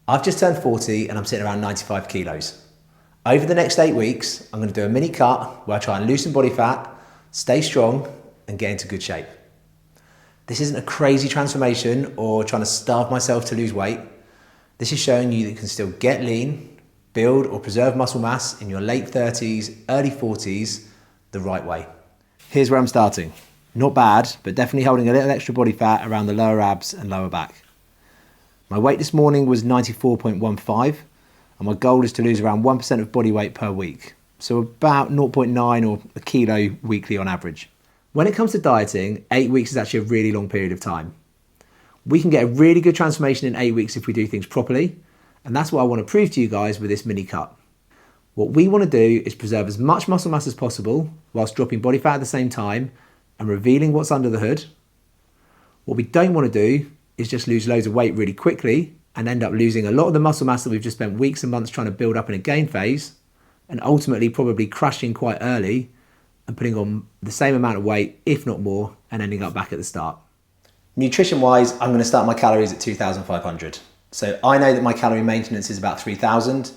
I've just turned 40 and I'm sitting around 95 kilos. Over the next 8 weeks, I'm going to do a mini cut where I try and loosen body fat, stay strong and get into good shape. This isn't a crazy transformation or trying to starve myself to lose weight. This is showing you that you can still get lean, build or preserve muscle mass in your late 30s, early 40s the right way. Here's where I'm starting. Not bad, but definitely holding a little extra body fat around the lower abs and lower back. My weight this morning was 94.15 and my goal is to lose around 1% of body weight per week. So about 0.9 or a kilo weekly on average. When it comes to dieting, 8 weeks is actually a really long period of time. We can get a really good transformation in 8 weeks if we do things properly. And that's what I want to prove to you guys with this mini cut. What we want to do is preserve as much muscle mass as possible whilst dropping body fat at the same time and revealing what's under the hood. What we don't want to do is just lose loads of weight really quickly and end up losing a lot of the muscle mass that we've just spent weeks and months trying to build up in a gain phase and ultimately probably crashing quite early and putting on the same amount of weight, if not more, and ending up back at the start. Nutrition wise, I'm going to start my calories at 2,500. So I know that my calorie maintenance is about 3,000.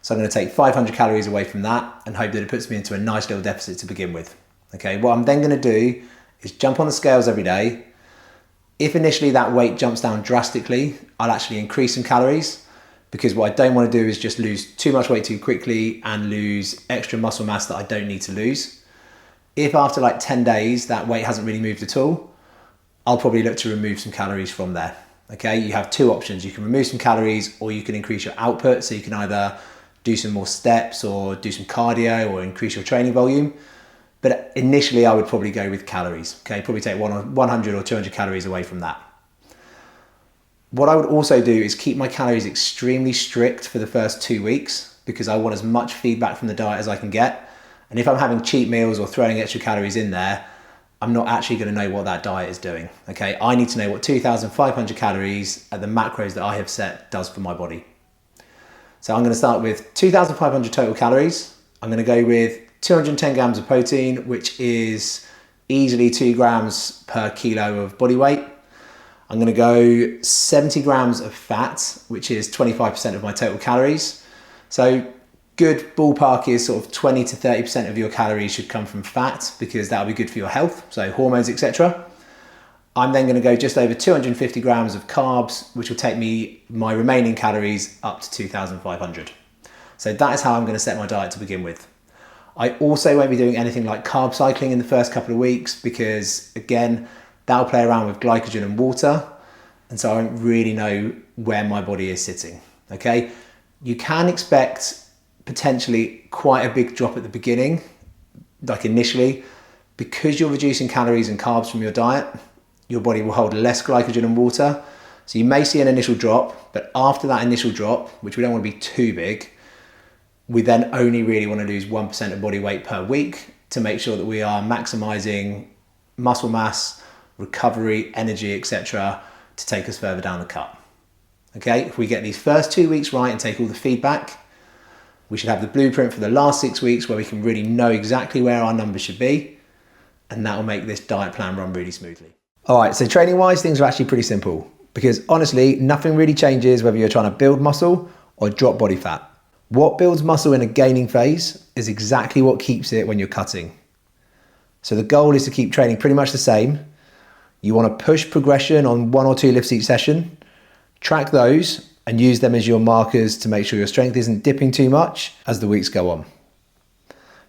So I'm going to take 500 calories away from that and hope that it puts me into a nice little deficit to begin with. Okay, what I'm then going to do is jump on the scales every day. If initially that weight jumps down drastically, I'll actually increase some calories because what I don't want to do is just lose too much weight too quickly and lose extra muscle mass that I don't need to lose. If after like 10 days that weight hasn't really moved at all, I'll probably look to remove some calories from there. Okay, you have two options. You can remove some calories or you can increase your output. So you can either do some more steps or do some cardio or increase your training volume. But initially I would probably go with calories. Okay, probably take 100 or 200 calories away from that. What I would also do is keep my calories extremely strict for the first 2 weeks because I want as much feedback from the diet as I can get. And if I'm having cheat meals or throwing extra calories in there, I'm not actually going to know what that diet is doing. Okay, I need to know what 2,500 calories at the macros that I have set does for my body. So I'm going to start with 2,500 total calories. I'm going to go with 210 grams of protein, which is easily 2 grams per kilo of body weight. I'm going to go 70 grams of fat, which is 25% of my total calories. So good ballpark is sort of 20 to 30% of your calories should come from fat because that'll be good for your health, so hormones, etc. I'm then going to go just over 250 grams of carbs, which will take my remaining calories up to 2,500. So that is how I'm going to set my diet to begin with. I also won't be doing anything like carb cycling in the first couple of weeks because, again, that'll play around with glycogen and water. And so I don't really know where my body is sitting, okay? You can expect potentially quite a big drop at the beginning, like initially, because you're reducing calories and carbs from your diet, your body will hold less glycogen and water. So you may see an initial drop, but after that initial drop, which we don't want to be too big, we then only really want to lose 1% of body weight per week to make sure that we are maximizing muscle mass, recovery, energy, etc. to take us further down the cut. Okay, if we get these first 2 weeks right and take all the feedback, we should have the blueprint for the last 6 weeks where we can really know exactly where our numbers should be, and that will make this diet plan run really smoothly. All right, so training wise, things are actually pretty simple because honestly, nothing really changes whether you're trying to build muscle or drop body fat. What builds muscle in a gaining phase is exactly what keeps it when you're cutting. So the goal is to keep training pretty much the same. You want to push progression on 1 or 2 lifts each session, track those and use them as your markers to make sure your strength isn't dipping too much as the weeks go on.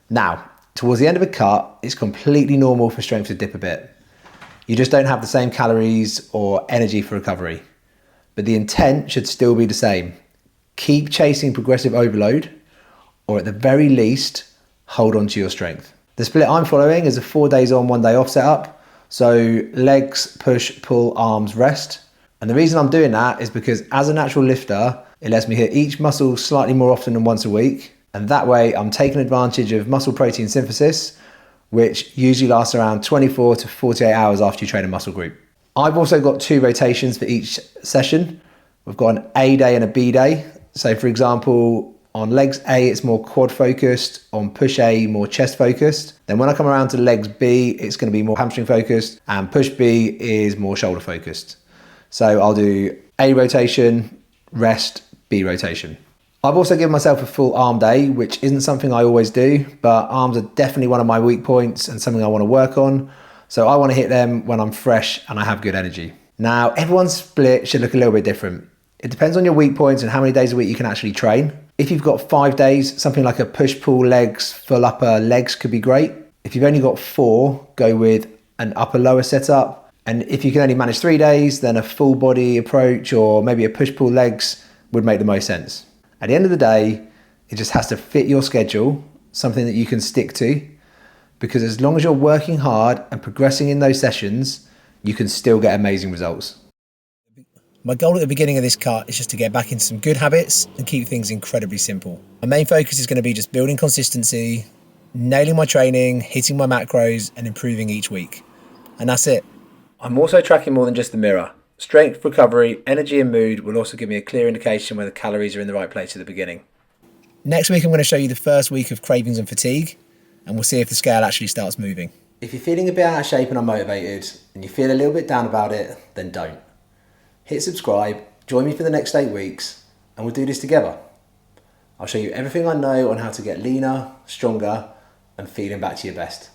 Now, towards the end of a cut, it's completely normal for strength to dip a bit. You just don't have the same calories or energy for recovery. But the intent should still be the same. Keep chasing progressive overload, or at the very least, hold on to your strength. The split I'm following is a 4 days on, 1 day off setup. So legs, push, pull, arms, rest. And the reason I'm doing that is because as a natural lifter, it lets me hit each muscle slightly more often than once a week. And that way I'm taking advantage of muscle protein synthesis, which usually lasts around 24 to 48 hours after you train a muscle group. I've also got 2 rotations for each session. We've got an A day and a B day. So for example, on legs A, it's more quad focused. On push A, more chest focused. Then when I come around to legs B, it's going to be more hamstring focused, and push B is more shoulder focused. So I'll do A rotation, rest, B rotation. I've also given myself a full arm day, which isn't something I always do, but arms are definitely one of my weak points and something I want to work on. So I want to hit them when I'm fresh and I have good energy. Now, everyone's split should look a little bit different. It depends on your weak points and how many days a week you can actually train. If you've got 5 days, something like a push-pull legs, full upper legs could be great. If you've only got 4, go with an upper-lower setup. And if you can only manage 3 days, then a full body approach or maybe a push-pull legs would make the most sense. At the end of the day, it just has to fit your schedule, something that you can stick to, because as long as you're working hard and progressing in those sessions, you can still get amazing results. My goal at the beginning of this cut is just to get back into some good habits and keep things incredibly simple. My main focus is going to be just building consistency, nailing my training, hitting my macros, and improving each week. And that's it. I'm also tracking more than just the mirror. Strength, recovery, energy and mood will also give me a clear indication whether calories are in the right place at the beginning. Next week I'm going to show you the first week of cravings and fatigue, and we'll see if the scale actually starts moving. If you're feeling a bit out of shape and unmotivated, and you feel a little bit down about it, then don't. Hit subscribe, join me for the next 8 weeks, and we'll do this together. I'll show you everything I know on how to get leaner, stronger, and feeling back to your best.